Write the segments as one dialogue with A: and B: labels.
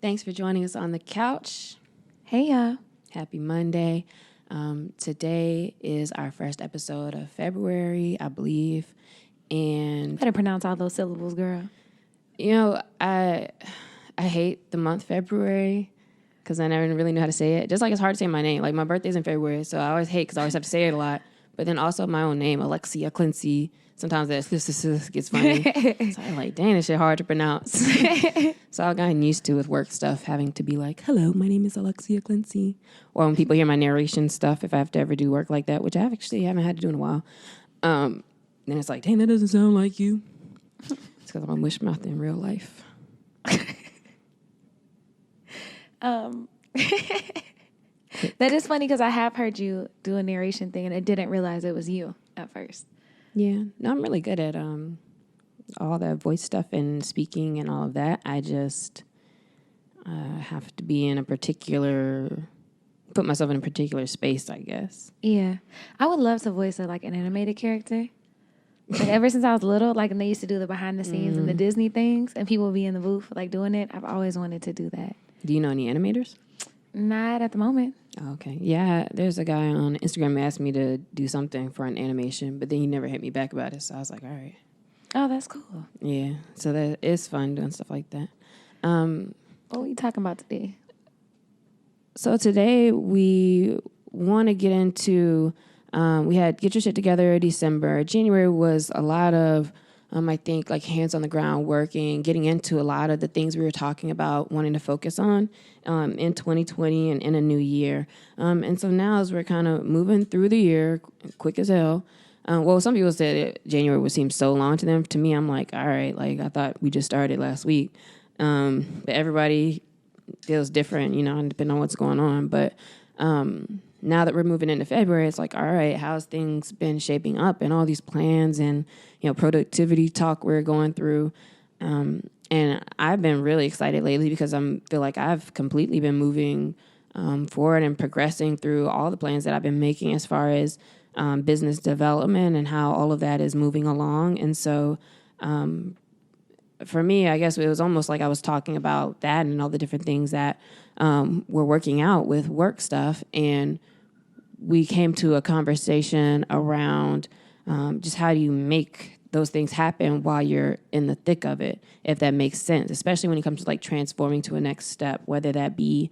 A: Thanks for joining us on the couch.
B: Hey, y'all.
A: Happy Monday. Today is our first episode of February, I believe. And
B: Better pronounce all those syllables, girl.
A: you know, I hate the month February because I never really knew how to say it. Just like it's hard to say my name. Like my birthday's in February, so I always hate because I always have to say it a lot. But then also my own name, Alexia, Clincy. Sometimes that gets funny. So I'm like, dang, this shit hard to pronounce. So I've gotten used to with work stuff having to be like, hello, my name is Alexia Clincy. Or when people hear my narration stuff, if I have to ever do work like that, which I haven't had to do in a while, then it's like, dang, that doesn't sound like you. It's because I'm a mush mouth in real life.
B: That is funny because I have heard you do a narration thing and I didn't realize it was you at first.
A: Yeah, no, I'm really good at all that voice stuff and speaking and all of that. I just have to be in put myself in a particular space, I guess.
B: Yeah. I would love to voice an animated character. Like ever since I was little, and they used to do the behind the scenes and the Disney things and people would be in the booth doing it. I've always wanted to do that.
A: Do you know any animators?
B: Not at the moment.
A: Oh, okay. Yeah, there's a guy on Instagram who asked me to do something for an animation, but then he never hit me back about it, so I was like, all right.
B: Oh, that's cool.
A: Yeah, so that is fun doing stuff like that.
B: What are you talking about today?
A: So today we want to get into, we had Get Your Shit Together December. January was a lot of, I think, hands on the ground working, getting into a lot of the things we were talking about, wanting to focus on in 2020 and in a new year. And so now as we're kind of moving through the year, quick as hell, some people said January would seem so long to them. To me, I'm like, all right, I thought we just started last week. But everybody feels different, depending on what's going on. But now that we're moving into February, it's like, all right, how's things been shaping up and all these plans and, productivity talk we're going through. And I've been really excited lately because I feel like I've completely been moving forward and progressing through all the plans that I've been making as far as business development and how all of that is moving along. And so for me, I guess it was almost like I was talking about that and all the different things that we're working out with work stuff. And we came to a conversation around just how do you make those things happen while you're in the thick of it, if that makes sense, especially when it comes to transforming to a next step, whether that be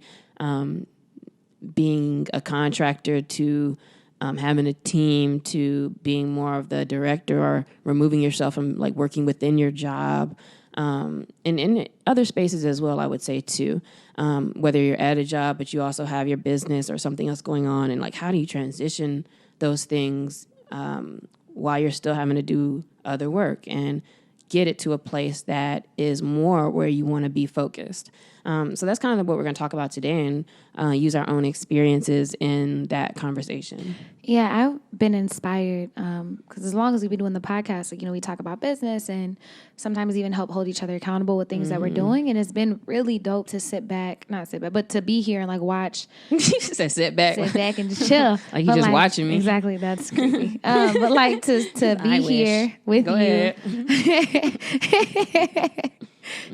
A: being a contractor to having a team to being more of the director or removing yourself from working within your job. And in other spaces as well, I would say too, whether you're at a job, but you also have your business or something else going on. And how do you transition those things while you're still having to do other work and get it to a place that is more where you want to be focused. So that's kind of what we're going to talk about today and use our own experiences in that conversation.
B: Yeah, I've been inspired because as long as we've been doing the podcast, we talk about business and sometimes even help hold each other accountable with things that we're doing. And it's been really dope to but to be here and watch.
A: You said sit back
B: and just chill.
A: Like you just watching me.
B: Exactly, that's creepy. But to be here with you.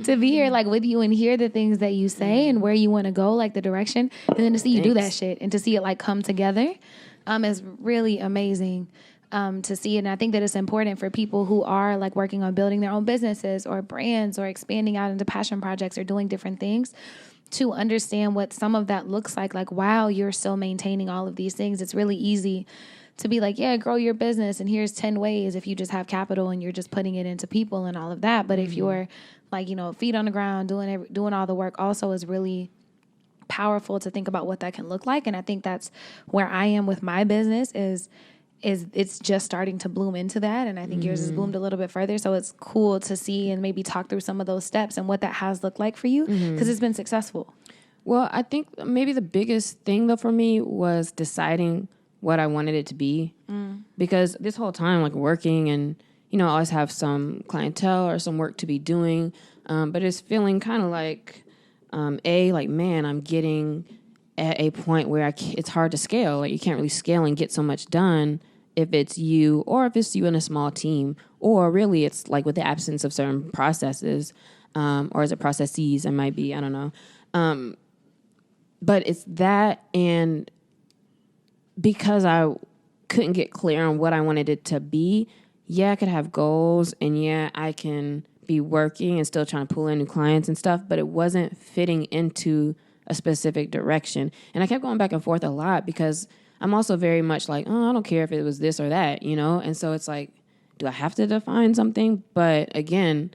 B: To be here with you and hear the things that you say and where you want to go, the direction, and then to see you do that shit and to see it come together is really amazing to see it. And I think that it's important for people who are working on building their own businesses or brands or expanding out into passion projects or doing different things to understand what some of that looks like while you're still maintaining all of these things. It's really easy to be yeah, grow your business and here's 10 ways if you just have capital and you're just putting it into people and all of that. But if you're feet on the ground, doing all the work also is really powerful to think about what that can look like. And I think that's where I am with my business is it's just starting to bloom into that. And I think yours has bloomed a little bit further. So it's cool to see and maybe talk through some of those steps and what that has looked like for you because it's been successful.
A: Well, I think maybe the biggest thing though for me was deciding what I wanted it to be because this whole time working and I always have some clientele or some work to be doing, but it's feeling kind of man, I'm getting at a point where it's hard to scale. You can't really scale and get so much done if it's you or if it's you in a small team, or really it's with the absence of certain processes, or is it processes? It might be, I don't know. But it's that, and because I couldn't get clear on what I wanted it to be, yeah, I could have goals, and yeah, I can be working and still trying to pull in new clients and stuff, but it wasn't fitting into a specific direction. And I kept going back and forth a lot because I'm also very much like, oh, I don't care if it was this or that, you know? And so it's like, do I have to define something? But again,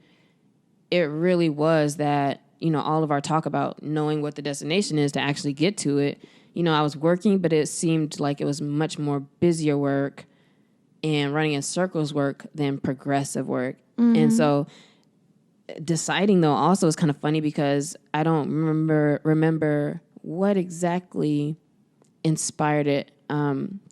A: it really was that, you know, all of our talk about knowing what the destination is to actually get to it. You know, I was working, but it seemed like it was much more busier work and running in circles work than progressive work. And so deciding, though, also is kind of funny because I don't remember what exactly inspired it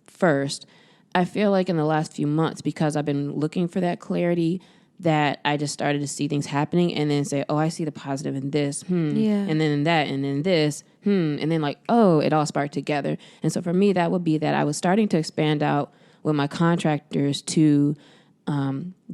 A: first. I feel like in the last few months, because I've been looking for that clarity, that I just started to see things happening and then say, oh, I see the positive in this, and then in that, and then this, and then like, oh, it all sparked together. And so for me, that would be that I was starting to expand out with my contractors to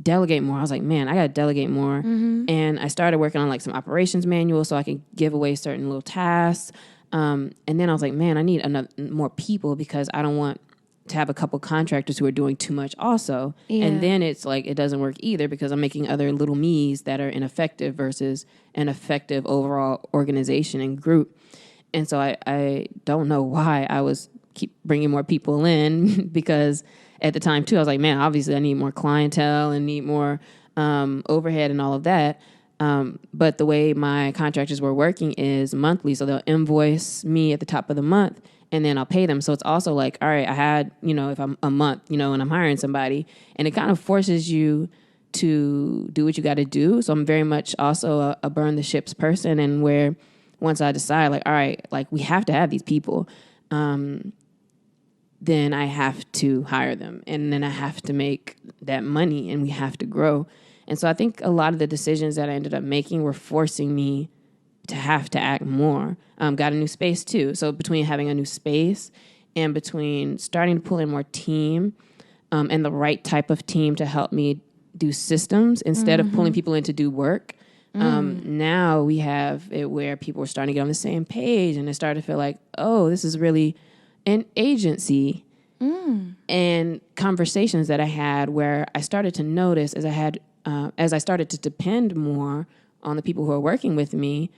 A: delegate more. I was like, man, I got to delegate more. And I started working on like some operations manuals so I could give away certain little tasks. And then I was like, man, I need more people because I don't want to have a couple contractors who are doing too much also. Yeah. And then it's like, it doesn't work either because I'm making other little me's that are ineffective versus an effective overall organization and group. And so I don't know why I was keep bringing more people in because at the time too, I was like, man, obviously I need more clientele and need more overhead and all of that. But the way my contractors were working is monthly. So they'll invoice me at the top of the month and then I'll pay them. So it's also like, all right, I had, you know, if I'm a month, you know, and I'm hiring somebody, and it kind of forces you to do what you got to do. So I'm very much also a burn the ships person, and where once I decide like, all right, like we have to have these people, then I have to hire them, and then I have to make that money, and we have to grow. And so I think a lot of the decisions that I ended up making were forcing me to have to act more. Got a new space too. So between having a new space and between starting to pull in more team and the right type of team to help me do systems instead of pulling people in to do work, now we have it where people are starting to get on the same page and they start to feel like, oh, this is really an agency. And conversations that I had where I started to notice as I started to depend more on the people who are working with me,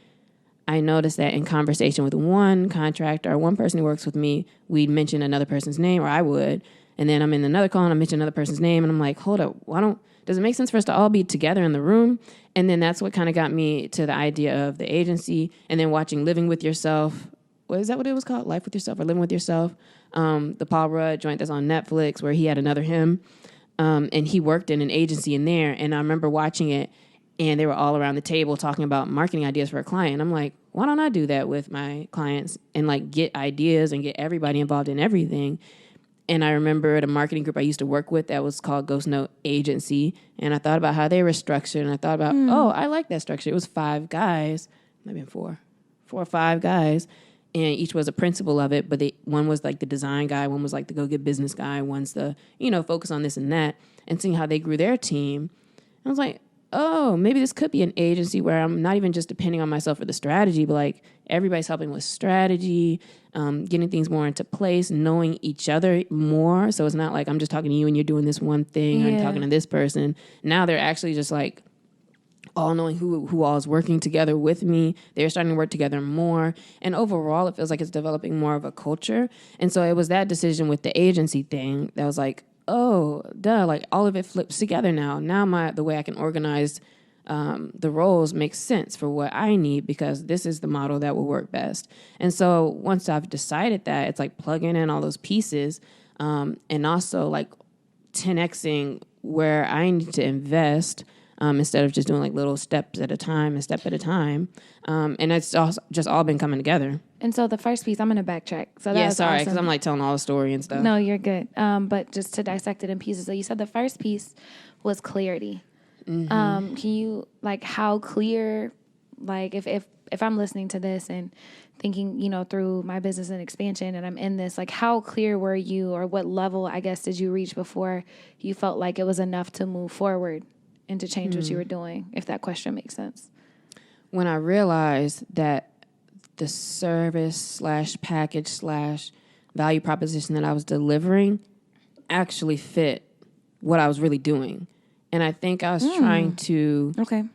A: I noticed that in conversation with one contractor or one person who works with me, we'd mention another person's name, or I would, and then I'm in another call and I mention another person's name, and I'm like, hold up, does it make sense for us to all be together in the room? And then that's what kind of got me to the idea of the agency, and then watching Living With Yourself. Is that what it was called? Life With Yourself or Living With Yourself? The Paul Rudd joint that's on Netflix where he had another him, and he worked in an agency in there, and I remember watching it, and they were all around the table talking about marketing ideas for a client. I'm like, why don't I do that with my clients and like get ideas and get everybody involved in everything? And I remember at a marketing group I used to work with that was called Ghost Note Agency. And I thought about how they were structured. And I thought about, oh, I like that structure. It was 5 guys, maybe 4 or 5 guys. And each was a principal of it. But one was like the design guy. One was like the go-get business guy. One's the, focus on this and that. And seeing how they grew their team. I was like, oh, maybe this could be an agency where I'm not even just depending on myself for the strategy, but like everybody's helping with strategy, getting things more into place, knowing each other more. So it's not like I'm just talking to you and you're doing this one thing, or I'm talking to this person. Now they're actually just like all knowing who all is working together with me. They're starting to work together more. And overall, it feels like it's developing more of a culture. And so it was that decision with the agency thing that was like, oh, duh, like all of it flips together now. Now the way I can organize the roles makes sense for what I need because this is the model that will work best. And so once I've decided that, it's like plugging in all those pieces and also like 10Xing where I need to invest instead of just doing like little steps at a time, a step at a time. And it's just all been coming together.
B: And so the first piece, I'm going to backtrack. So
A: sorry, because I'm like telling all the story and stuff.
B: No, you're good. But just to dissect it in pieces. So you said the first piece was clarity. Can you, like, how clear, like, if I'm listening to this and thinking, through my business and expansion and I'm in this, like, how clear were you, or what level, I guess, did you reach before you felt like it was enough to move forward and to change what you were doing, if that question makes sense?
A: When I realized that the service slash package slash value proposition that I was delivering actually fit what I was really doing. And I think I was trying to,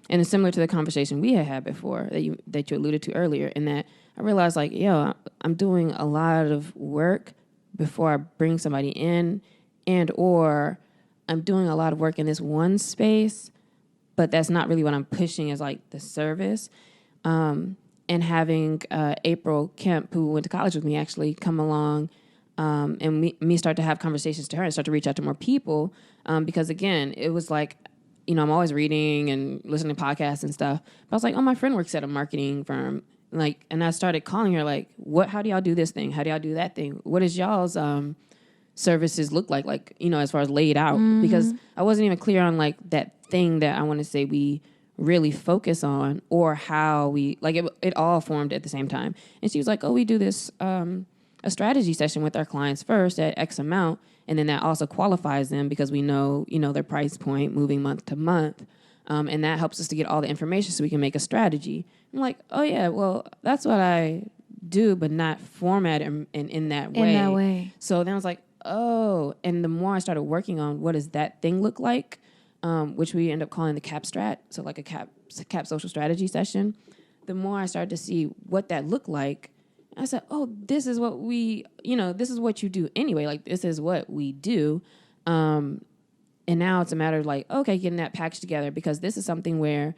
A: and it's similar to the conversation we had before that you alluded to earlier, in that I realized like, I'm doing a lot of work before I bring somebody in, and or I'm doing a lot of work in this one space, but that's not really what I'm pushing as like the service. And having April Kemp, who went to college with me, actually come along and me start to have conversations to her and start to reach out to more people. Because again, it was like, I'm always reading and listening to podcasts and stuff. But I was like, my friend works at a marketing firm. Like, and I started calling her like, how do y'all do this thing? How do y'all do that thing? What does y'all's services look like? Like, as far as laid out, because I wasn't even clear on like that thing that I want to say we really focus on, or how we, like, it all formed at the same time. And she was like, we do this, a strategy session with our clients first at X amount. And then that also qualifies them because we know, their price point moving month to month. And that helps us to get all the information so we can make a strategy. I'm like, oh yeah, well, that's what I do, but not format in that way.
B: In that way.
A: So then I was like, oh, and the more I started working on what does that thing look like, which we end up calling the CAP strat, so like a CAP social strategy session, the more I started to see what that looked like, I said, this is what this is what you do anyway. Like, this is what we do. And now it's a matter of like, okay, getting that package together, because this is something where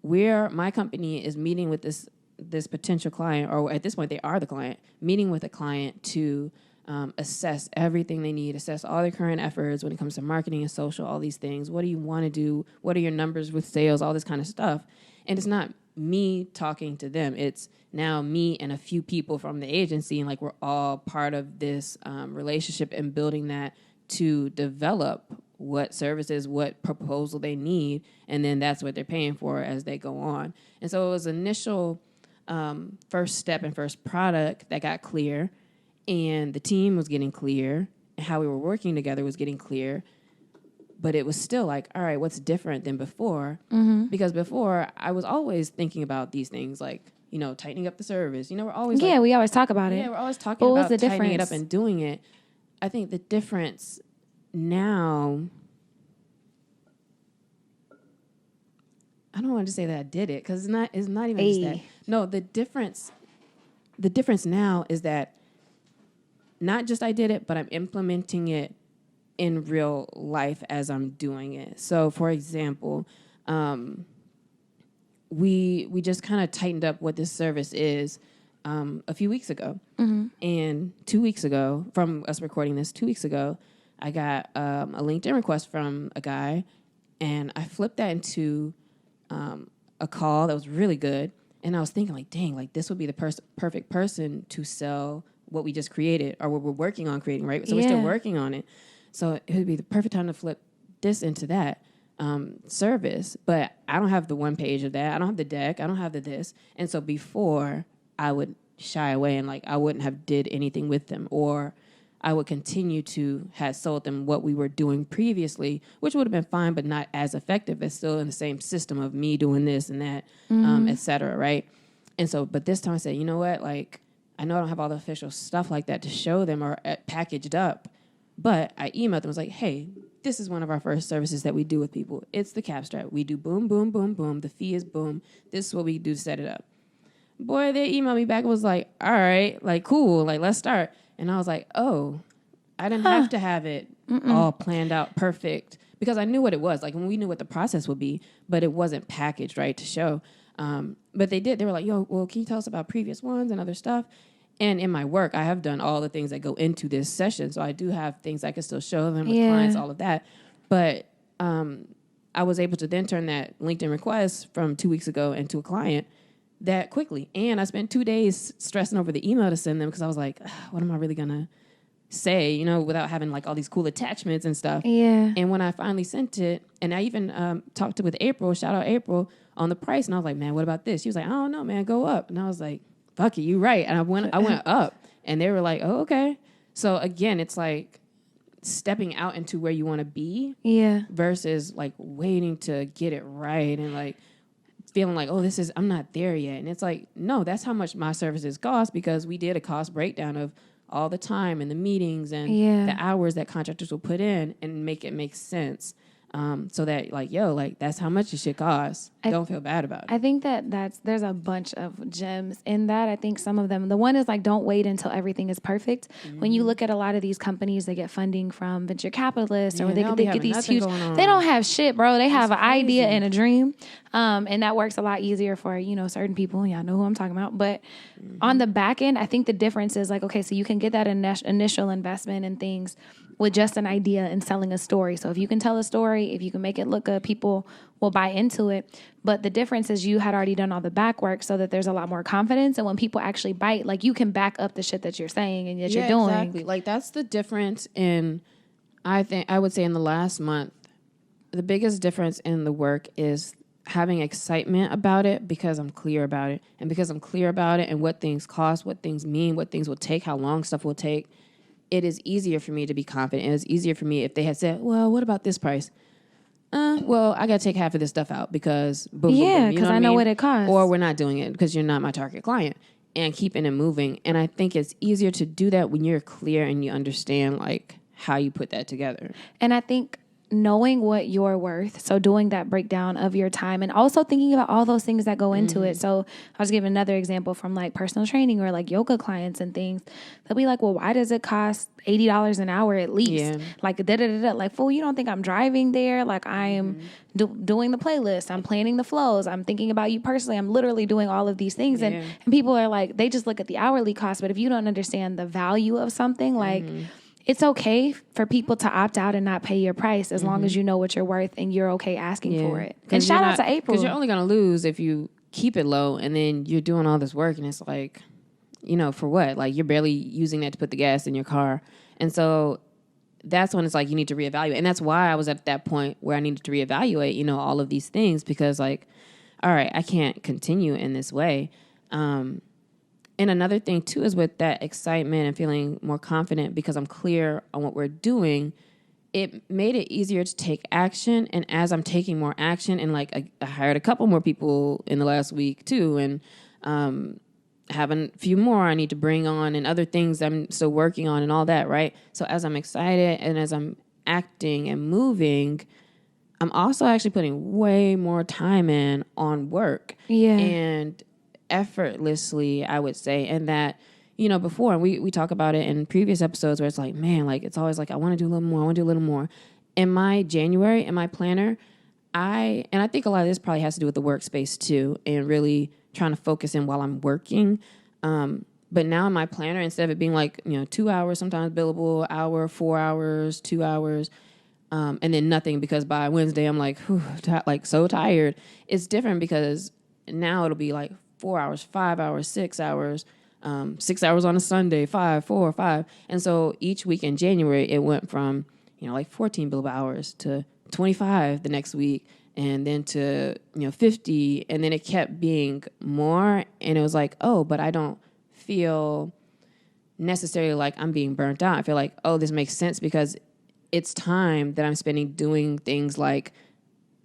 A: my company is meeting with this potential client, or at this point they are the client, meeting with a client to assess everything they need, assess all their current efforts when it comes to marketing and social, all these things. What do you want to do? What are your numbers with sales? All this kind of stuff. And it's not me talking to them. It's now me and a few people from the agency, and like we're all part of this relationship and building that to develop what services, what proposal they need, and then that's what they're paying for as they go on. And so it was initial first step and first product that got clear, and the team was getting clear, and how we were working together was getting clear. But it was still like, all right, what's different than before? Mm-hmm. Because before, I was always thinking about these things, like, tightening up the service. We're always
B: we always talk about it.
A: Yeah, we're always talking about tightening it up and doing it. I think the difference now, I don't want to say that I did it, because it's not even just that. No, the difference now is that not just I did it, but I'm implementing it in real life as I'm doing it. So, for example, we just kind of tightened up what this service is a few weeks ago. Mm-hmm. And 2 weeks ago, from us recording this, 2 weeks ago, I got a LinkedIn request from a guy, and I flipped that into a call that was really good. And I was thinking, like, dang, like, this would be the perfect person to sell what we just created, or what we're working on creating, right? So we're still working on it. So it would be the perfect time to flip this into that service. But I don't have the one page of that. I don't have the deck. I don't have the this. And so before, I would shy away and like I wouldn't have did anything with them, or I would continue to have sold them what we were doing previously, which would have been fine, but not as effective. It's still in the same system of me doing this and that, et cetera, right? And so, but this time I said, you know what? Like, I know I don't have all the official stuff like that to show them or packaged up, but I emailed them. I was like, hey, this is one of our first services that we do with people. It's the cap strap. We do boom, boom, boom, boom. The fee is boom. This is what we do to set it up. Boy, they emailed me back and was like, all right, like, cool, like, let's start. And I was like, oh, I didn't have to have it all planned out perfect, because I knew what it was. Like, when we knew what the process would be, but it wasn't packaged, right, to show. But they did. They were like, yo, well, can you tell us about previous ones and other stuff? And in my work, I have done all the things that go into this session. So I do have things I can still show them with clients, all of that. But I was able to then turn that LinkedIn request from 2 weeks ago into a client that quickly. And I spent 2 days stressing over the email to send them, because I was like, what am I really going to say, you know, without having like all these cool attachments and stuff.
B: Yeah.
A: And when I finally sent it, and I even talked with April, shout out April, on the price. And I was like, man, what about this? She was like, I don't know, man, go up. And I was like, fuck it, you right. And I went up, and they were like, oh, okay. So again, it's like stepping out into where you want to be, versus like waiting to get it right and like feeling like, oh, I'm not there yet. And it's like, no, that's how much my services cost, because we did a cost breakdown of all the time and the meetings and the hours that contractors will put in and make it make sense. So that like, that's how much it should cost. Don't feel bad about it.
B: I think there's a bunch of gems in that. I think some of them, the one is like, don't wait until everything is perfect. Mm-hmm. When you look at a lot of these companies, they get funding from venture capitalists, or they get these huge, they don't have shit, bro. They have an idea and a dream. And that works a lot easier for, certain people. Y'all know who I'm talking about. But on the back end, I think the difference is like, okay, so you can get that initial investment in things with just an idea and selling a story. So if you can tell a story, if you can make it look good, people will buy into it. But the difference is you had already done all the back work, so that there's a lot more confidence. And when people actually bite, like, you can back up the shit that you're saying and that you're doing.
A: Exactly. Like, that's the difference in, I would say in the last month, the biggest difference in the work is having excitement about it, because I'm clear about it. And because I'm clear about it and what things cost, what things mean, what things will take, how long stuff will take, it is easier for me to be confident. It is easier for me if they had said, well, what about this price? Well, I got to take half of this stuff out because boom,
B: yeah, because I know what it costs.
A: Or we're not doing it because you're not my target client, and keeping it moving. And I think it's easier to do that when you're clear and you understand like how you put that together.
B: And I think knowing what you're worth, so doing that breakdown of your time and also thinking about all those things that go into it. So I'll just give another example from like personal training or like yoga clients and things. They'll be like, well, why does it cost $80 an hour at least?
A: Yeah.
B: Like, like, fool, you don't think I'm driving there? Like, I am doing the playlist. I'm planning the flows. I'm thinking about you personally. I'm literally doing all of these things. And people are like, they just look at the hourly cost. But if you don't understand the value of something, like, it's okay for people to opt out and not pay your price as long as you know what you're worth and you're okay asking for it. And shout out to April.
A: Because you're only going to lose if you keep it low and then you're doing all this work and it's like, for what? Like, you're barely using that to put the gas in your car. And so that's when it's like you need to reevaluate. And that's why I was at that point where I needed to reevaluate, all of these things, because like, all right, I can't continue in this way. And another thing, too, is with that excitement and feeling more confident because I'm clear on what we're doing, it made it easier to take action. And as I'm taking more action, and like I hired a couple more people in the last week, too, and having a few more I need to bring on and other things I'm still working on and all that, right? So as I'm excited and as I'm acting and moving, I'm also actually putting way more time in on work.
B: Yeah.
A: And effortlessly, I would say. And that, before, and we talk about it in previous episodes where it's like, man, like, it's always like, I want to do a little more. I want to do a little more. In my January, in my planner, I think a lot of this probably has to do with the workspace too, and really trying to focus in while I'm working. But now in my planner, instead of it being like, 2 hours, sometimes billable, hour, 4 hours, 2 hours, and then nothing, because by Wednesday I'm like, like so tired. It's different because now it'll be like 4 hours, 5 hours, 6 hours, 6 hours on a Sunday, 5, 4, 5. And so each week in January, it went from, like 14 billable hours to 25 the next week, and then to, 50. And then it kept being more. And it was like, oh, but I don't feel necessarily like I'm being burnt out. I feel like, oh, this makes sense because it's time that I'm spending doing things like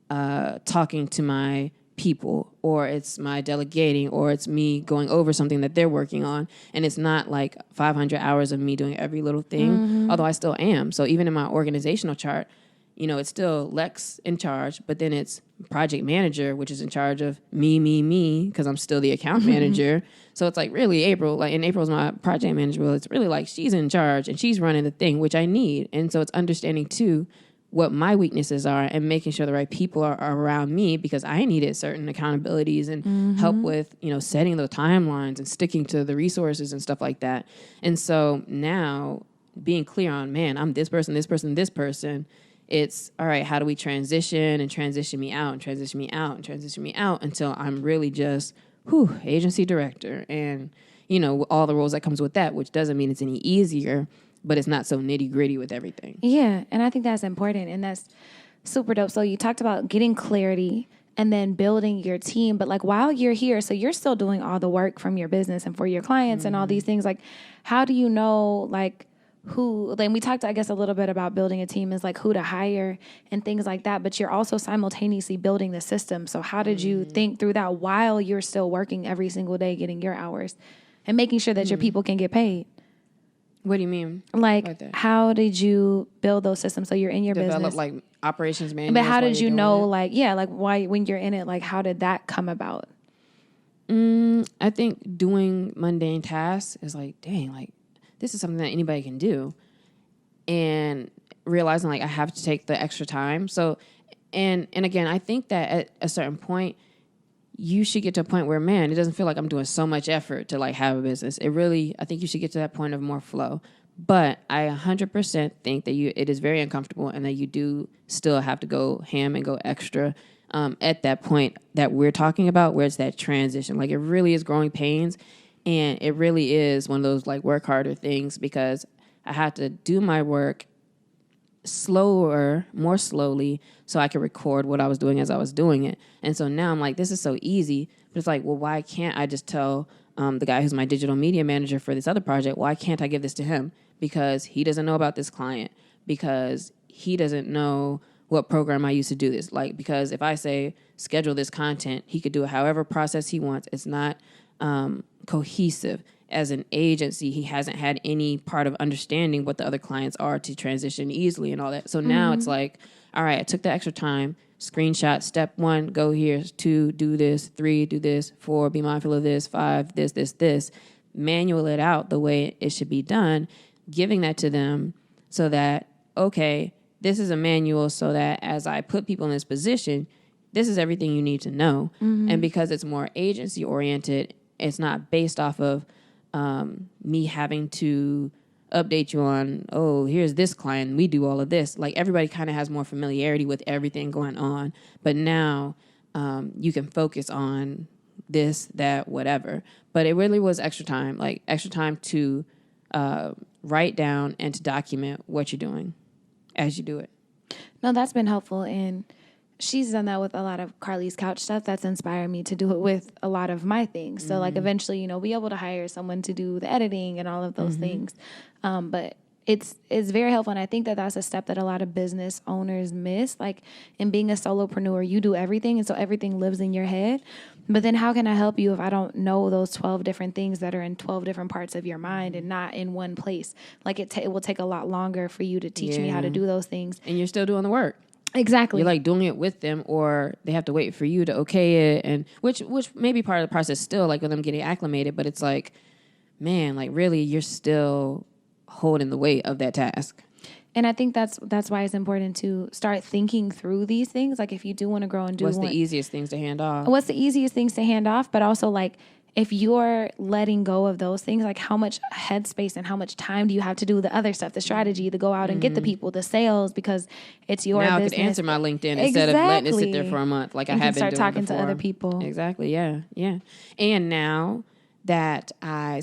A: talking to my people, or it's my delegating, or it's me going over something that they're working on. And it's not like 500 hours of me doing every little thing, although I still am. So even in my organizational chart, it's still Lex in charge, but then it's project manager, which is in charge of me, because I'm still the account manager. So it's like really April, like, and April's my project manager. Well, it's really like she's in charge and she's running the thing, which I need. And so it's understanding too what my weaknesses are and making sure the right people are around me, because I needed certain accountabilities and help with, setting the timelines and sticking to the resources and stuff like that. And so now being clear on, man, I'm this person, this person, this person. It's, all right, how do we transition and transition me out and transition me out and transition me out until I'm really just, agency director and, all the roles that comes with that, which doesn't mean it's any easier, but it's not so nitty gritty with everything.
B: Yeah. And I think that's important. And that's super dope. So you talked about getting clarity and then building your team. But like, while you're here, so you're still doing all the work from your business and for your clients and all these things. Like, how do you know, like, who, then we talked, I guess, a little bit about building a team is like who to hire and things like that, but you're also simultaneously building the system. So how did you think through that while you're still working every single day, getting your hours and making sure that your people can get paid?
A: What do you mean?
B: Like, how did you build those systems so you're in your
A: Develop
B: business?
A: like operations manuals.
B: But how did you know, like, like why, when you're in it, like, how did that come about?
A: I think doing mundane tasks is like, dang, like, this is something that anybody can do. And realizing like I have to take the extra time. So, and again, I think that at a certain point, you should get to a point where, man, it doesn't feel like I'm doing so much effort to like have a business. I think you should get to that point of more flow. But I 100% think that it is very uncomfortable and that you do still have to go ham and go extra at that point that we're talking about, where it's that transition. Like, it really is growing pains, and it really is one of those like work harder things, because I had to do my work more slowly, so I could record what I was doing as I was doing it. And so now I'm like, this is so easy, but it's like, well, why can't I just tell the guy who's my digital media manager for this other project, why can't I give this to him? Because he doesn't know about this client, because he doesn't know what program I used to do this. Like, because if I say schedule this content, he could do it however process he wants. It's not cohesive. As an agency, he hasn't had any part of understanding what the other clients are to transition easily and all that. So now it's like, all right, I took the extra time, screenshot, step 1, go here, 2, do this, 3, do this, 4, be mindful of this, 5, this, manual it out the way it should be done, giving that to them so that, okay, this is a manual so that as I put people in this position, this is everything you need to know. And because it's more agency oriented, it's not based off of me having to update you on, oh, here's this client, we do all of this. Like, everybody kind of has more familiarity with everything going on. But now you can focus on this, that, whatever. But it really was extra time to write down and to document what you're doing as you do it.
B: No, that's been helpful. And she's done that with a lot of Carlie's couch stuff. That's inspired me to do it with a lot of my things. So like eventually, be able to hire someone to do the editing and all of those things. But it's very helpful. And I think that that's a step that a lot of business owners miss. Like, in being a solopreneur, you do everything. And so everything lives in your head. But then how can I help you if I don't know those 12 different things that are in 12 different parts of your mind and not in one place? Like, it will take a lot longer for you to teach me how to do those things.
A: And you're still doing the work.
B: Exactly.
A: You're like doing it with them, or they have to wait for you to okay it, and which may be part of the process still, like with them getting acclimated, but it's like, man, like really you're still holding the weight of that task.
B: And I think that's why it's important to start thinking through these things. Like, if you do want to grow and do
A: what's the easiest things to hand off?
B: What's the easiest things to hand off, but also like, if you're letting go of those things, like how much headspace and how much time do you have to do the other stuff, the strategy, to go out and get the people, the sales, because it's your business. Now I could answer
A: my LinkedIn instead of letting it sit there for a month, like I have been doing
B: start talking
A: before.
B: to other people.
A: Exactly, yeah. And now that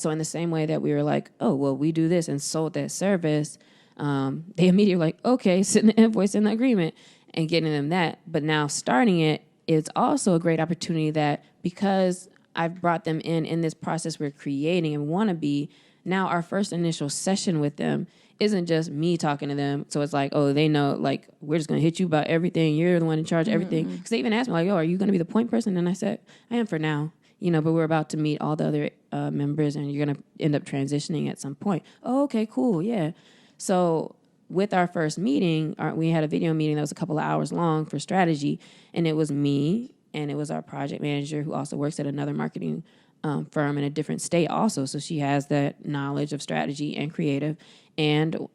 A: so in the same way that we were like, oh, well, we do this and sold that service, they immediately were like, okay, send the invoice in the agreement and getting them that. But now starting it is also a great opportunity that, because I've brought them in this process we're creating and want to be, now our first initial session with them isn't just me talking to them. So it's like, oh, they know, like, we're just going to hit you about everything. You're the one in charge of everything. Because they even asked me, like, oh, are you going to be the point person? And I said, I am for now. But we're about to meet all the other members, and you're going to end up transitioning at some point. Oh, okay, cool, yeah. So with our first meeting, we had a video meeting that was a couple of hours long for strategy, and it was me, and it was our project manager, who also works at another marketing firm in a different state also. So she has that knowledge of strategy and creative. And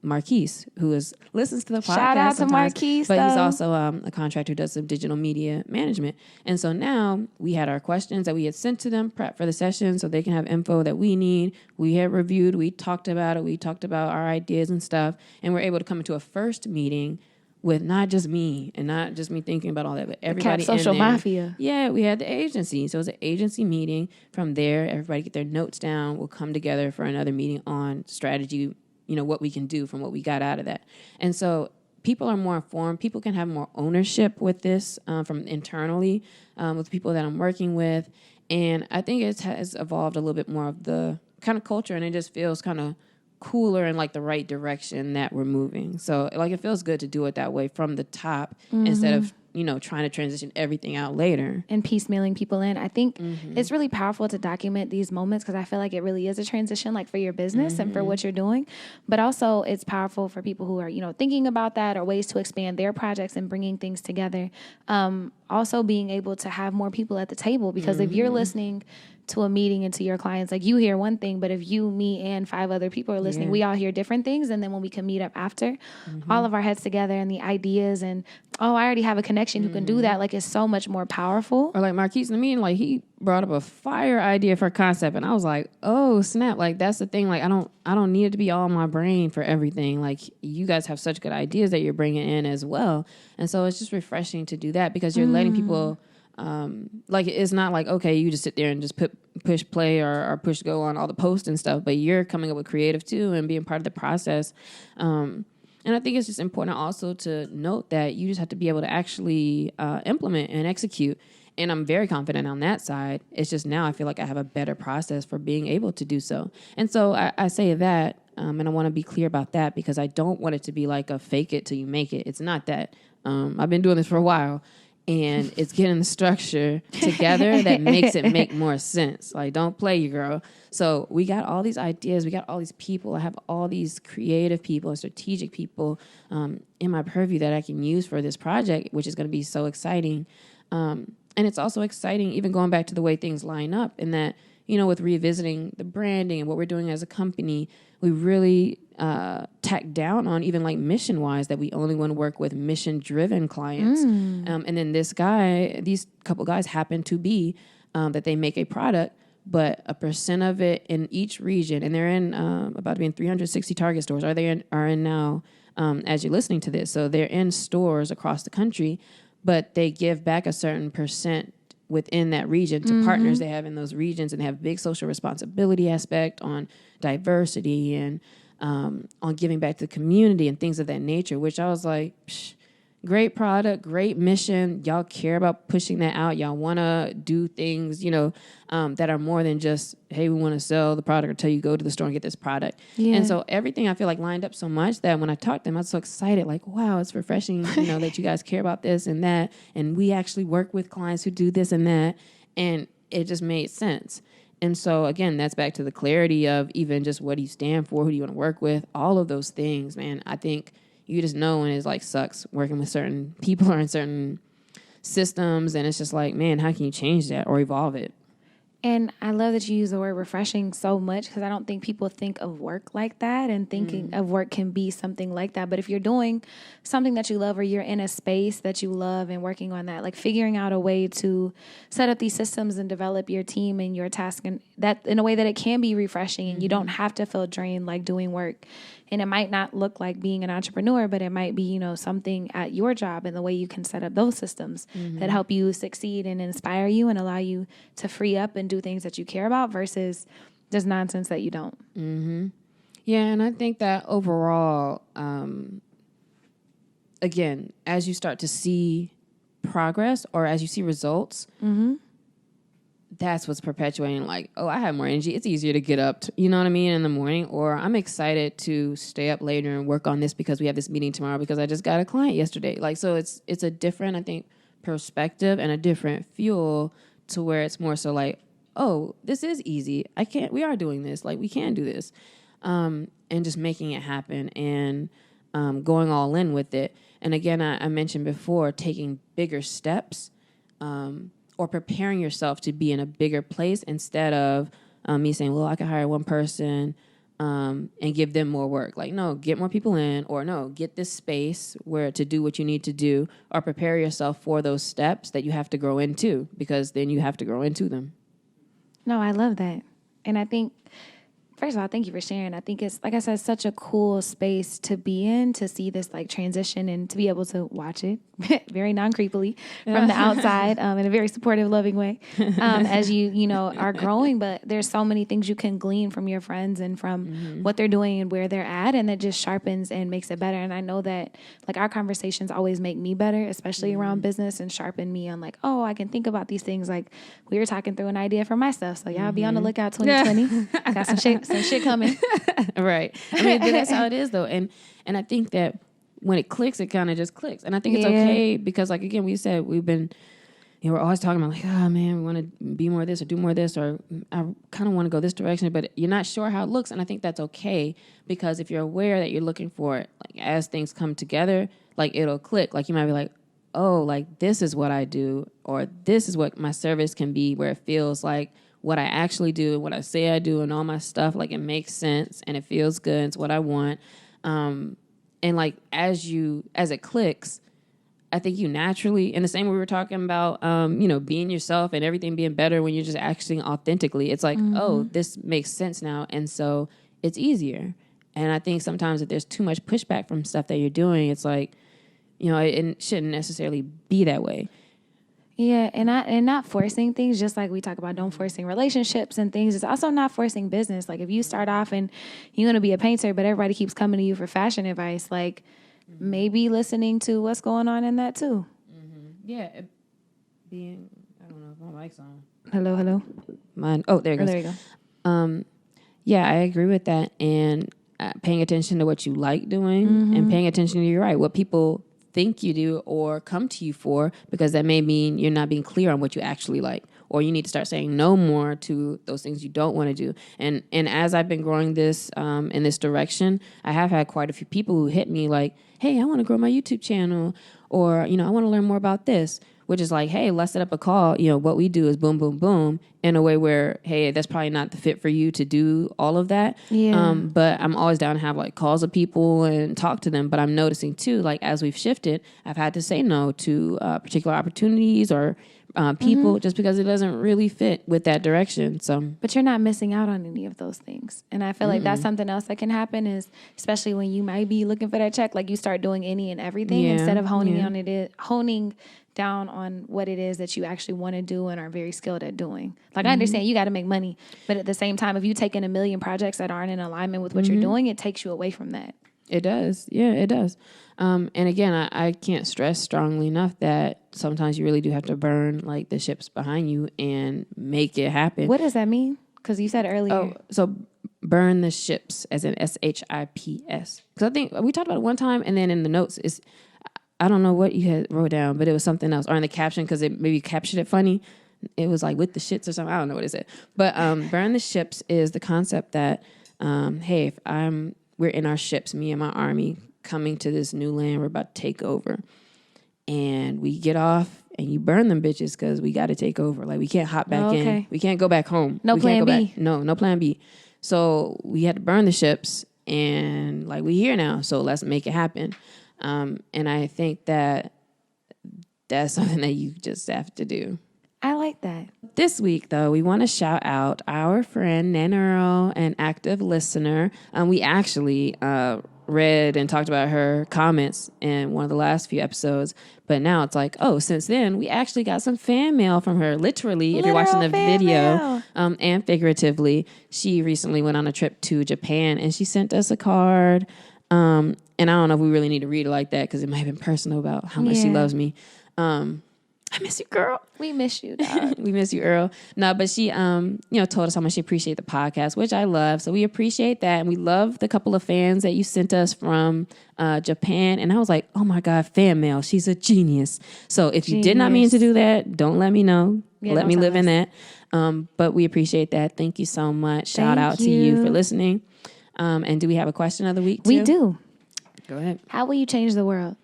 A: Marquise, who listens to the podcast.
B: Shout out to Marquise,
A: but he's also a contractor who does some digital media management. And so now we had our questions that we had sent to them, prep for the session, so they can have info that we need. We had reviewed, we talked about it, we talked about our ideas and stuff, and we're able to come into a first meeting with not just me and not just me thinking about all that, but everybody in there.
B: Social mafia.
A: Yeah, we had the agency. So it was an agency meeting. From there, everybody get their notes down. We'll come together for another meeting on strategy, what we can do from what we got out of that. And so people are more informed. People can have more ownership with this from internally with people that I'm working with. And I think it has evolved a little bit more of the kind of culture, and it just feels kind of cooler and like the right direction that we're moving. So like it feels good to do it that way from the top instead of, you know, trying to transition everything out later.
B: And piecemealing people in. I think it's really powerful to document these moments because I feel like it really is a transition, like for your business and for what you're doing. But also it's powerful for people who are, you know, thinking about that or ways to expand their projects and bringing things together. Also being able to have more people at the table because if you're listening to a meeting and to your clients, like you hear one thing, but if you, me, and 5 other people are listening, we all hear different things. And then when we can meet up after, all of our heads together and the ideas and, oh, I already have a connection who can do that. Like it's so much more powerful.
A: Or like Marquise in the meeting, like he brought up a fire idea for a concept, and I was like, oh snap! Like that's the thing. Like I don't need it to be all in my brain for everything. Like you guys have such good ideas that you're bringing in as well, and so it's just refreshing to do that because you're letting people. Like it's not like, okay, you just sit there and just push play or push go on all the posts and stuff, but you're coming up with creative too and being part of the process. And I think it's just important also to note that you just have to be able to actually implement and execute. And I'm very confident on that side. It's just now I feel like I have a better process for being able to do so. And so I say that, and I want to be clear about that because I don't want it to be like a fake it till you make it. It's not that. I've been doing this for a while. And it's getting the structure together that makes it make more sense. Like, don't play you, girl. So we got all these ideas. We got all these people. I have all these creative people and strategic people in my purview that I can use for this project, which is going to be so exciting. And it's also exciting, even going back to the way things line up, in that, you know, with revisiting the branding and what we're doing as a company, we really tack down on even like mission-wise that we only want to work with mission-driven clients. And then these couple guys happen to be that they make a product, but a % of it in each region, and they're in about to be in 360 Target stores, are in now as you're listening to this. So they're in stores across the country, but they give back a certain % within that region to partners they have in those regions, and they have big social responsibility aspect on diversity and on giving back to the community and things of that nature, which I was like, great product, great mission. Y'all care about pushing that out. Y'all want to do things, you know, that are more than just, hey, we want to sell the product or tell you go to the store and get this product. Yeah. And so everything I feel like lined up so much that when I talked to them, I was so excited, like, wow, it's refreshing, you know, that you guys care about this and that. And we actually work with clients who do this and that. And it just made sense. And so, again, that's back to the clarity of even just what do you stand for, who do you want to work with, all of those things, man. I think you just know when it's like sucks working with certain people or in certain systems, and it's just like, man, how can you change that or evolve it?
B: And I love that you use the word refreshing so much because I don't think people think of work like that and thinking of work can be something like that. But if you're doing something that you love or you're in a space that you love and working on that, like figuring out a way to set up these systems and develop your team and your task and that in a way that it can be refreshing and you don't have to feel drained like doing work. And it might not look like being an entrepreneur, but it might be, you know, something at your job and the way you can set up those systems that help you succeed and inspire you and allow you to free up and do things that you care about versus just nonsense that you don't.
A: Yeah, and I think that overall, again, as you start to see progress or as you see results, that's what's perpetuating, like, oh, I have more energy. It's easier to get up, you know what I mean, in the morning. Or I'm excited to stay up later and work on this because we have this meeting tomorrow because I just got a client yesterday. Like, so it's a different, I think, perspective and a different fuel to where it's more so like, oh, this is easy. We are doing this. Like, we can do this. And just making it happen and going all in with it. And again, I mentioned before, taking bigger steps or preparing yourself to be in a bigger place instead of me saying, well, I can hire one person and give them more work. Like, no, get more people in, or no, get this space where to do what you need to do, or prepare yourself for those steps that you have to grow into, because then you have to grow into them.
B: No, I love that. And I think, first of all, thank you for sharing. I think it's, like I said, such a cool space to be in, to see this like transition and to be able to watch it very non-creepily from the outside in a very supportive, loving way as you know, are growing. But there's so many things you can glean from your friends and from what they're doing and where they're at. And it just sharpens and makes it better. And I know that like our conversations always make me better, especially around business, and sharpen me on like, oh, I can think about these things. Like we were talking through an idea for my stuff. So y'all be on the lookout 2020. Got some shit coming.
A: Right. I mean, but that's how it is, though. And I think that when it clicks, it kind of just clicks. And I think it's okay because, like, again, we said we've been, we're always talking about, like, oh, man, we want to be more of this or do more of this, or I kind of want to go this direction, but you're not sure how it looks. And I think that's okay because if you're aware that you're looking for it, like, as things come together, like, it'll click. Like, you might be like, oh, like, this is what I do, or this is what my service can be, where it feels like what I actually do and what I say I do and all my stuff, like, it makes sense and it feels good. It's what I want. And like, as it clicks, I think you naturally, in the same way we were talking about, being yourself and everything being better when you're just acting authentically, it's like, oh, this makes sense now. And so it's easier. And I think sometimes if there's too much pushback from stuff that you're doing, it's like, it shouldn't necessarily be that way.
B: Yeah, and not forcing things, just like we talk about don't forcing relationships and things. It's also not forcing business. Like if you start off and you want to be a painter, but everybody keeps coming to you for fashion advice, like maybe listening to what's going on in that too.
A: Mm-hmm. Yeah, I don't know if my mic's on.
B: Hello.
A: Mine. Oh, there it goes.
B: There you go.
A: Yeah, I agree with that. And paying attention to what you like doing and paying attention to, you're right, what people think you do or come to you for, because that may mean you're not being clear on what you actually like, or you need to start saying no more to those things you don't want to do. And as I've been growing this in this direction, I have had quite a few people who hit me like, hey, I want to grow my YouTube channel, or, I want to learn more about this, which is like, hey, let's set up a call. What we do is boom, boom, boom, in a way where, hey, that's probably not the fit for you to do all of that.
B: Yeah.
A: But I'm always down to have like calls of people and talk to them. But I'm noticing too, like as we've shifted, I've had to say no to particular opportunities or people just because it doesn't really fit with that direction. So,
B: but you're not missing out on any of those things. And I feel like that's something else that can happen is, especially when you might be looking for that check, like you start doing any and everything instead of honing down on what it is that you actually want to do and are very skilled at doing. Like I understand you got to make money, but at the same time, if you take in a million projects that aren't in alignment with what you're doing, it takes you away from that.
A: It does. Yeah, it does. And again, I can't stress strongly enough that sometimes you really do have to burn like the ships behind you and make it happen.
B: What does that mean? Because you said earlier.
A: Oh, so burn the ships as in SHIPS. Because I think we talked about it one time, and then in the notes is, I don't know what you had wrote down, but it was something else. Or in the caption, because it maybe captured it funny. It was like with the shits or something. I don't know what it said. But burn the ships is the concept that, hey, if we're in our ships, me and my army, coming to this new land we're about to take over. And we get off and you burn them bitches because we got to take over. Like we can't hop back in. We can't go back home.
B: No plan B.
A: No plan B. So we had to burn the ships and like we here now. So let's make it happen. And I think that that's something that you just have to do.
B: I like that.
A: This week, though, we want to shout out our friend, Nanero, an active listener. We actually read and talked about her comments in one of the last few episodes. But now it's like, oh, since then, we actually got some fan mail from her. Literally, if you're watching the video, and figuratively, she recently went on a trip to Japan, and she sent us a card. And I don't know if we really need to read it like that because it might have been personal about how much she loves me. I miss you, girl.
B: We miss you, dog.
A: We miss you, Earl. No, but she, told us how much she appreciated the podcast, which I love. So we appreciate that. And we love the couple of fans that you sent us from Japan. And I was like, oh my God, fan mail. She's a genius. So if you did not mean to do that, don't let me know. Let me live in that. But we appreciate that. Thank you so much. Shout out to you for listening. And do we have a question of the week too?
B: We do.
A: Go ahead.
B: How will you change the world?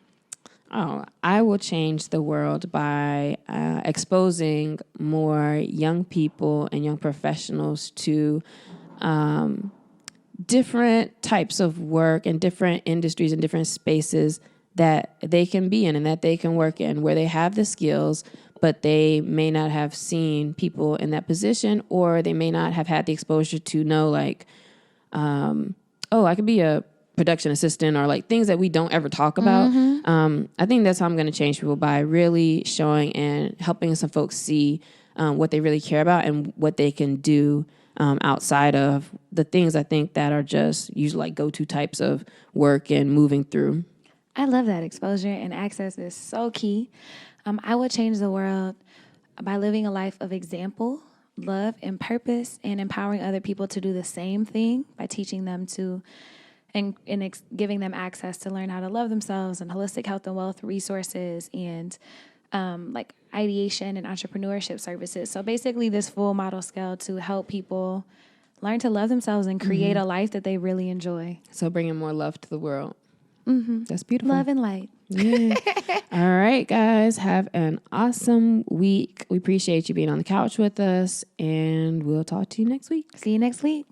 A: Oh, I will change the world by exposing more young people and young professionals to different types of work and different industries and different spaces that they can be in and that they can work in, where they have the skills, but they may not have seen people in that position, or they may not have had the exposure to know, like, I could be a production assistant, or like things that we don't ever talk about. I think that's how I'm going to change people, by really showing and helping some folks see what they really care about and what they can do outside of the things I think that are just usually like go-to types of work and moving through.
B: I love that. Exposure and access is so key. I would change the world by living a life of example love and purpose, and empowering other people to do the same thing by teaching them to and giving them access to learn how to love themselves and holistic health and wealth resources and like ideation and entrepreneurship services. So basically this full model scale to help people learn to love themselves and create a life that they really enjoy.
A: So bringing more love to the world. That's beautiful.
B: Love and light.
A: Yeah. All right, guys. Have an awesome week. We appreciate you being on the couch with us, and we'll talk to you next week.
B: See you next week.